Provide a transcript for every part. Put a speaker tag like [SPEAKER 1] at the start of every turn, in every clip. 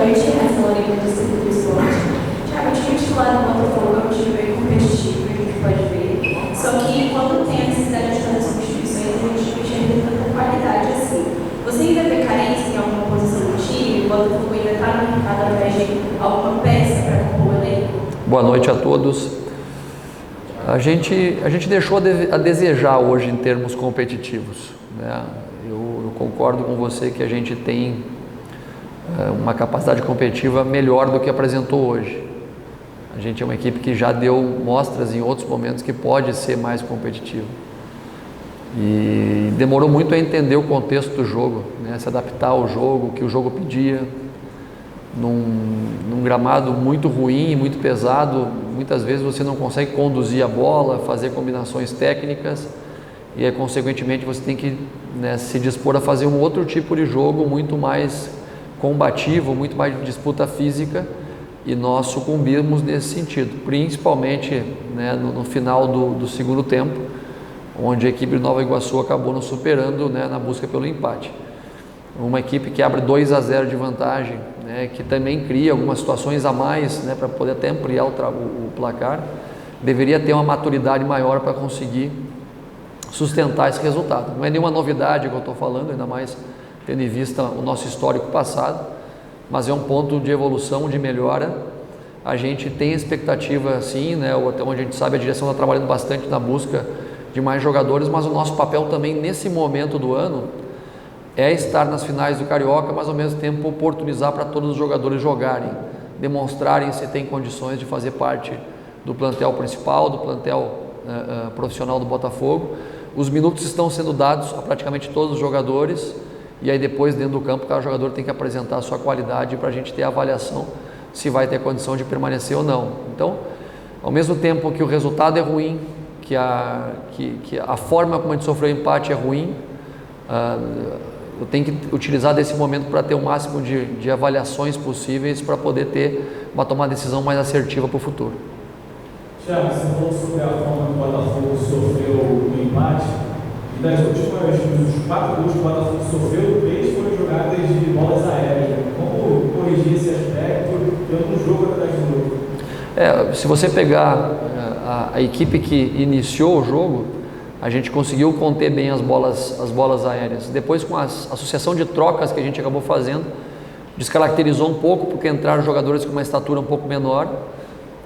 [SPEAKER 1] noite, essa Lorena do Centro do Esporte. Tiago, o time titular do Botafogo é um time bem competitivo, a gente pode ver. Só que quando tem a necessidade de fazer substituições, a gente não enxerga tanta qualidade assim. Você ainda vê carência em alguma posição do time? O Botafogo ainda está no mercado através de alguma peça para compor o elenco?
[SPEAKER 2] Boa noite a todos. A gente deixou a desejar hoje em termos competitivos, né? Eu concordo com você que a gente tem uma capacidade competitiva melhor do que apresentou hoje. A gente é uma equipe que já deu mostras em outros momentos que pode ser mais competitiva. E demorou muito a entender o contexto do jogo, né? Se adaptar ao jogo, o que o jogo pedia. Num gramado muito ruim, muito pesado, muitas vezes você não consegue conduzir a bola, fazer combinações técnicas e aí, consequentemente, você tem que, né, se dispor a fazer um outro tipo de jogo muito mais combativo, muito mais de disputa física, e nós sucumbimos nesse sentido, principalmente, né, no final do segundo tempo, onde a equipe de Nova Iguaçu acabou nos superando, né, na busca pelo empate. Uma equipe que abre 2-0 de vantagem, né, que também cria algumas situações a mais, né, para poder até ampliar o placar, deveria ter uma maturidade maior para conseguir sustentar esse resultado. Não é nenhuma novidade que eu estou falando, ainda mais tendo em vista o nosso histórico passado, mas é um ponto de evolução, de melhora. A gente tem expectativa sim, né, até onde a gente sabe, a direção está trabalhando bastante na busca de mais jogadores, mas o nosso papel também nesse momento do ano é estar nas finais do Carioca, mas ao mesmo tempo oportunizar para todos os jogadores jogarem, demonstrarem se têm condições de fazer parte do plantel principal, do plantel profissional do Botafogo. Os minutos estão sendo dados a praticamente todos os jogadores, e aí depois dentro do campo cada jogador tem que apresentar a sua qualidade para a gente ter a avaliação se vai ter condição de permanecer ou não. Então, ao mesmo tempo que o resultado é ruim, que a forma como a gente sofreu o empate é ruim, eu tenho que utilizar desse momento para ter o máximo de avaliações possíveis para poder ter uma decisão mais assertiva para o futuro.
[SPEAKER 3] Tiago, você falou sobre a forma que o Botafogo sofreu o empate, e dos 4 gols que o Botafogo sofreu, 3 foram jogadas de bolas aéreas. Como corrigir esse aspecto e um jogo atrás do outro?
[SPEAKER 2] Se você pegar a equipe que iniciou o jogo, a gente conseguiu conter bem as bolas aéreas. Depois, com a associação de trocas que a gente acabou fazendo, descaracterizou um pouco, porque entraram jogadores com uma estatura um pouco menor.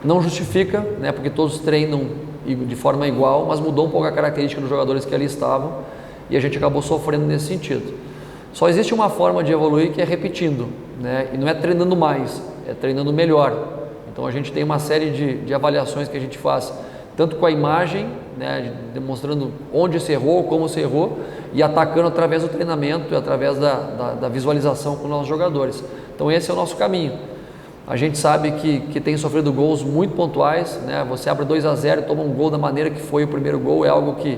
[SPEAKER 2] Não justifica, né, porque todos treinam de forma igual, mas mudou um pouco a característica dos jogadores que ali estavam e a gente acabou sofrendo nesse sentido. Só existe uma forma de evoluir, que é repetindo, né, e não é treinando mais, é treinando melhor. Então a gente tem uma série de avaliações que a gente faz, tanto com a imagem, né, demonstrando onde se errou, como se errou, e atacando através do treinamento e através da visualização com os nossos jogadores. Então esse é o nosso caminho. A gente sabe que tem sofrido gols muito pontuais, né? Você abre 2-0 e toma um gol da maneira que foi o primeiro gol, é algo que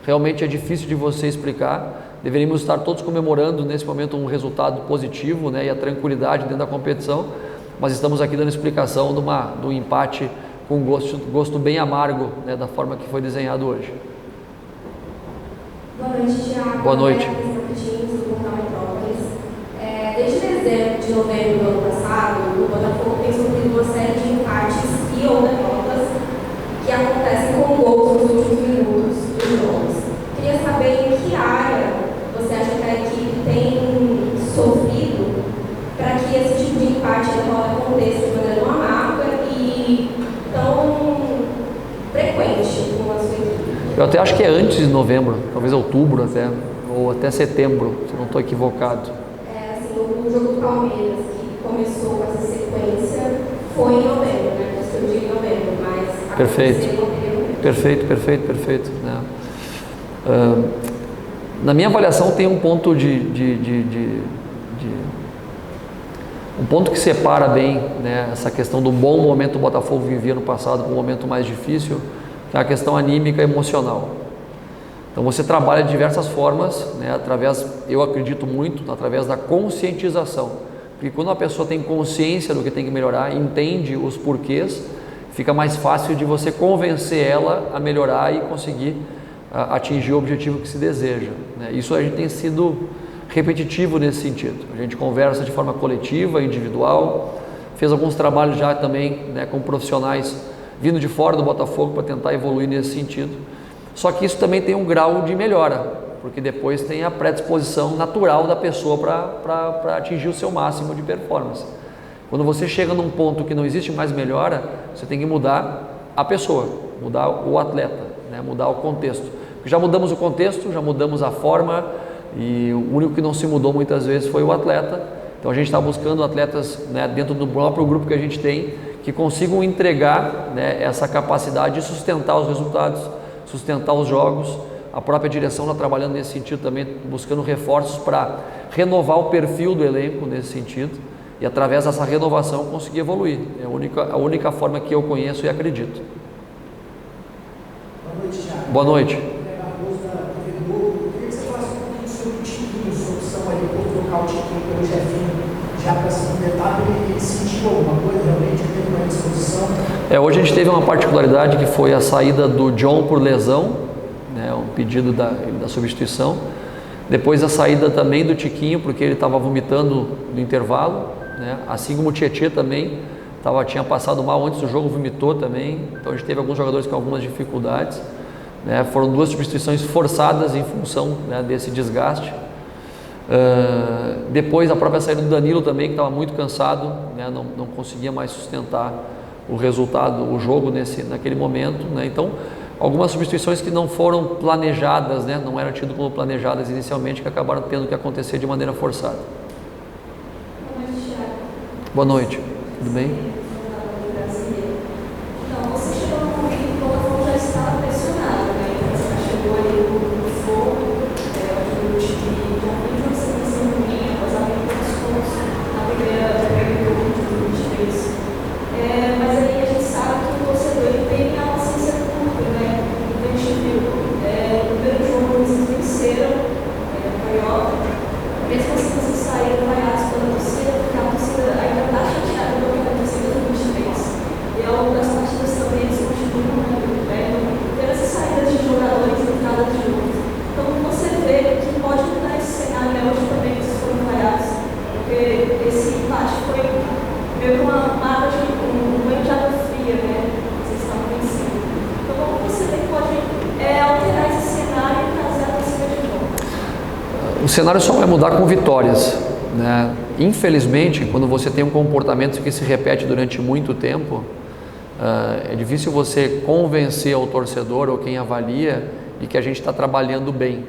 [SPEAKER 2] realmente é difícil de você explicar. Deveríamos estar todos comemorando nesse momento um resultado positivo, né, e a tranquilidade dentro da competição, mas estamos aqui dando explicação do empate com gosto bem amargo, né, da forma que foi desenhado hoje.
[SPEAKER 1] Boa noite, Tiago.
[SPEAKER 2] Boa noite.
[SPEAKER 1] Desde dezembro de novembro do ano passado, o Botafogo tem sofrido uma série de empates e ou derrotas que acontecem com gols nos últimos minutos dos jogos. Queria saber em que área você acha que a equipe tem sofrido para que esse tipo de empate e derrota aconteça de maneira tão amarga e tão frequente como a sua equipe.
[SPEAKER 2] Eu até acho que é antes de novembro, talvez outubro até, ou até setembro, se não estou equivocado.
[SPEAKER 1] O jogo do Palmeiras, que começou com essa sequência, foi em novembro, né? Por isso que eu digo novembro, mas... Perfeito. Né?
[SPEAKER 2] Na minha avaliação tem um ponto um ponto que separa bem, né, essa questão do bom momento que o Botafogo vivia no passado com um momento mais difícil, que é a questão anímica e emocional. Então você trabalha de diversas formas, né, eu acredito muito, através da conscientização. Porque quando a pessoa tem consciência do que tem que melhorar, entende os porquês, fica mais fácil de você convencer ela a melhorar e conseguir atingir o objetivo que se deseja, né? Isso a gente tem sido repetitivo nesse sentido. A gente conversa de forma coletiva, individual, fez alguns trabalhos já também, né, com profissionais vindo de fora do Botafogo para tentar evoluir nesse sentido. Só que isso também tem um grau de melhora, porque depois tem a predisposição natural da pessoa para atingir o seu máximo de performance. Quando você chega num ponto que não existe mais melhora, você tem que mudar a pessoa, mudar o atleta, né, mudar o contexto. Já mudamos o contexto, já mudamos a forma, e o único que não se mudou muitas vezes foi o atleta. Então a gente está buscando atletas, né, dentro do próprio grupo que a gente tem, que consigam entregar, né, essa capacidade de sustentar os resultados, sustentar os jogos. A própria direção está trabalhando nesse sentido também, buscando reforços para renovar o perfil do elenco nesse sentido, e através dessa renovação conseguir evoluir. É a única forma que eu conheço e acredito.
[SPEAKER 4] Boa noite, Thiago.
[SPEAKER 2] Boa noite.
[SPEAKER 4] Eu queria que você falasse um pouquinho sobre o Tiquinho, sua opção ali por trocar o Tiquinho pelo Jefinho já para a segunda etapa. Ele sentiu alguma coisa realmente, ele teve uma disposição?
[SPEAKER 2] Hoje a gente teve uma particularidade que foi a saída do John por lesão, né, um pedido da substituição. Depois a saída também do Tiquinho, porque ele estava vomitando no intervalo, né, assim como o Tietê também tinha passado mal antes do jogo, vomitou também. Então a gente teve alguns jogadores com algumas dificuldades, né, foram 2 substituições forçadas em função, né, desse desgaste. Depois a própria saída do Danilo também, que estava muito cansado, né, não conseguia mais sustentar o resultado, o jogo naquele momento, né. Então algumas substituições que não foram planejadas, né, não eram tidas como planejadas inicialmente, que acabaram tendo que acontecer de maneira forçada.
[SPEAKER 1] Boa noite, Thiago.
[SPEAKER 2] Boa noite, tudo bem?
[SPEAKER 1] Então, você chegou no momento que o Botafogo já estava pressionado, né? Então, você já chegou ali no fogo, onde o time já vinha uma sequência ruim, após abrir muitos pontos na primeira jogo de 23. Mas aí a gente sabe que o torcedor ele tem a paciência curta, né? Então, a gente viu no primeiro jogo eles venceram o Carioca, mesmo assim vocês saíram vaiados pela torcida, porque a torcida ainda está chateada com a torcida do 23. E ao longo das partidas também eles continuam, né, tendo essas saídas de jogadores e entrada de outros. Então você vê que pode mudar esse cenário, né? Hoje também vocês foram vaiados, porque esse empate foi meio que uma água de um banho de água fria, né? Vocês estavam vencendo. Então como você vê que pode alterar esse cenário e trazer a torcida de volta?
[SPEAKER 2] O cenário só vai mudar com vitórias, né? Infelizmente, quando você tem um comportamento que se repete durante muito tempo, é difícil você convencer o torcedor ou quem avalia de que a gente está trabalhando bem,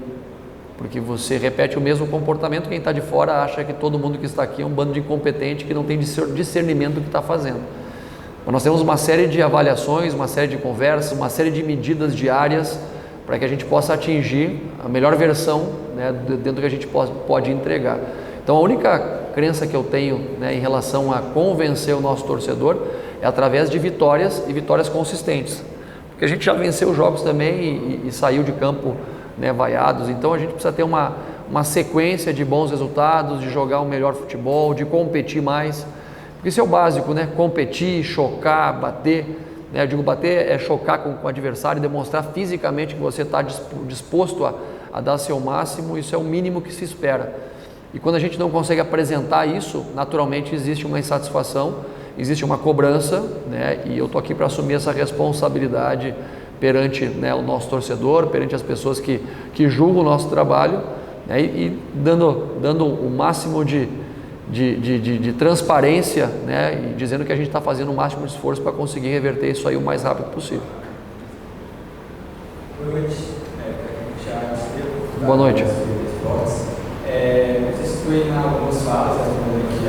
[SPEAKER 2] porque você repete o mesmo comportamento, quem está de fora acha que todo mundo que está aqui é um bando de incompetente que não tem discernimento do que está fazendo. Mas nós temos uma série de avaliações, uma série de conversas, uma série de medidas diárias para que a gente possa atingir a melhor versão, né, dentro do que a gente pode entregar. Então a única crença que eu tenho, né, em relação a convencer o nosso torcedor é através de vitórias e vitórias consistentes, porque a gente já venceu jogos também e saiu de campo, né, vaiados. Então a gente precisa ter uma sequência de bons resultados, de jogar um melhor futebol, de competir mais, porque isso é o básico, né? Competir, chocar, bater, né? Eu digo bater é chocar com o adversário e demonstrar fisicamente que você está disposto a dar seu máximo. Isso é o mínimo que se espera. E quando a gente não consegue apresentar isso, naturalmente existe uma insatisfação, existe uma cobrança, né? E eu estou aqui para assumir essa responsabilidade perante, né, o nosso torcedor, perante as pessoas que julgam o nosso trabalho, né? E dando o máximo de transparência, né? E dizendo que a gente está fazendo o máximo de esforço para conseguir reverter isso aí o mais rápido possível.
[SPEAKER 5] Boa noite, Thiago.
[SPEAKER 2] Boa noite.
[SPEAKER 5] Você citou aí algumas falas, respondendo aqui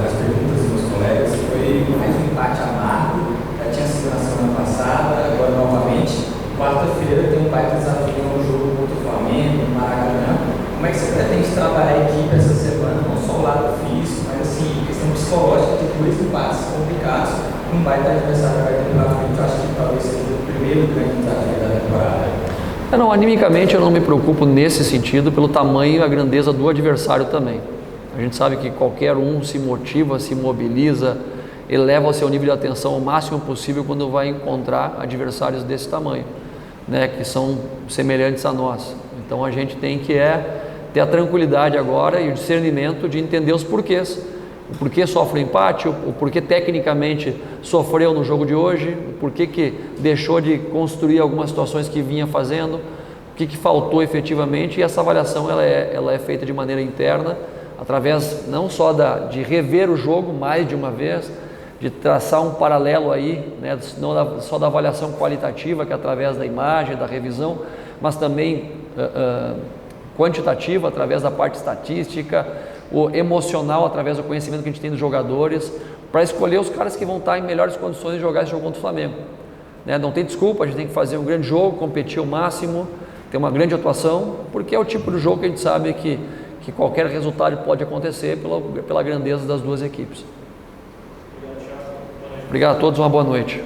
[SPEAKER 5] as perguntas dos meus colegas, foi mais um empate amargo, já tinha sido na semana passada, agora novamente. Quarta-feira tem um baita desafio no jogo contra o Flamengo, no Maracanã. Como é que você pretende trabalhar a equipe essa semana, não só o lado físico, mas assim, questão psicológica de 2 empates complicados, um baita adversário vai ter pela frente? Eu acho que talvez seja o primeiro grande desafio da temporada.
[SPEAKER 2] Não, animicamente eu não me preocupo nesse sentido, pelo tamanho e a grandeza do adversário também. A gente sabe que qualquer um se motiva, se mobiliza, eleva o seu nível de atenção ao máximo possível quando vai encontrar adversários desse tamanho, né, que são semelhantes a nós. Então a gente tem que ter a tranquilidade agora e o discernimento de entender os porquês. O porquê sofre o empate, o porquê tecnicamente sofreu no jogo de hoje, o porquê que deixou de construir algumas situações que vinha fazendo, o que faltou efetivamente, e essa avaliação ela é feita de maneira interna, através não só de rever o jogo mais de uma vez, de traçar um paralelo aí, né, não só da avaliação qualitativa, que é através da imagem, da revisão, mas também quantitativa, através da parte estatística, o emocional, através do conhecimento que a gente tem dos jogadores, para escolher os caras que vão estar em melhores condições de jogar esse jogo contra o Flamengo. Né? Não tem desculpa, a gente tem que fazer um grande jogo, competir ao máximo, ter uma grande atuação, porque é o tipo de jogo que a gente sabe que qualquer resultado pode acontecer pela grandeza das duas equipes. Obrigado a todos, uma boa noite.